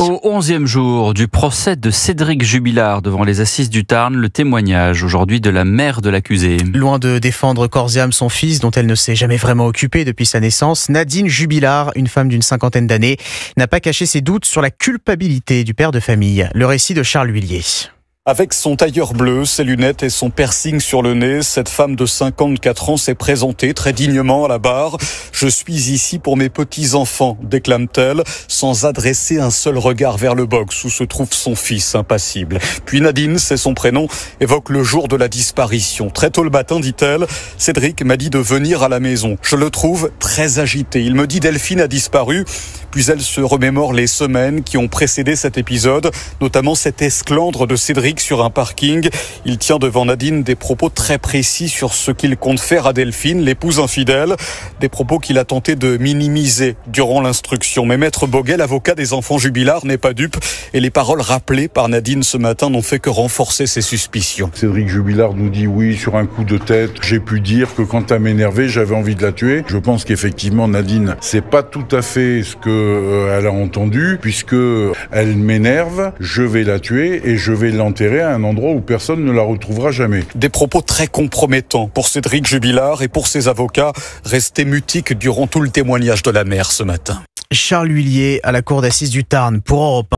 Au 11e jour du procès de Cédric Jubilard devant les assises du Tarn, le témoignage aujourd'hui de la mère de l'accusé. Loin de défendre corps et âme son fils, dont elle ne s'est jamais vraiment occupée depuis sa naissance, Nadine Jubilard, une femme d'une cinquantaine d'années, n'a pas caché ses doutes sur la culpabilité du père de famille. Le récit de Charles Huillier. Avec son tailleur bleu, ses lunettes et son piercing sur le nez, cette femme de 54 ans s'est présentée très dignement à la barre. « Je suis ici pour mes petits-enfants », déclame-t-elle, sans adresser un seul regard vers le box où se trouve son fils impassible. Puis Nadine, c'est son prénom, évoque le jour de la disparition. Très tôt le matin, dit-elle, « Cédric m'a dit de venir à la maison. Je le trouve très agité. Il me dit Delphine a disparu ». Puis elle se remémore les semaines qui ont précédé cet épisode, notamment cette esclandre de Cédric sur un parking. Il tient devant Nadine des propos très précis sur ce qu'il compte faire à Delphine, l'épouse infidèle. Des propos qu'il a tenté de minimiser durant l'instruction. Mais Maître Boguet, l'avocat des enfants Jubilard, n'est pas dupe. Et les paroles rappelées par Nadine ce matin n'ont fait que renforcer ses suspicions. Cédric Jubilard nous dit oui, sur un coup de tête, j'ai pu dire que quand elle m'énervait, j'avais envie de la tuer. Je pense qu'effectivement, Nadine, c'est pas tout à fait ce que elle a entendu, puisque elle m'énerve, je vais la tuer et je vais l'enterrer à un endroit où personne ne la retrouvera jamais. Des propos très compromettants pour Cédric Jubilard et pour ses avocats, restés mutiques durant tout le témoignage de la mère ce matin. Charles Huillier à la cour d'assises du Tarn pour Europe 1.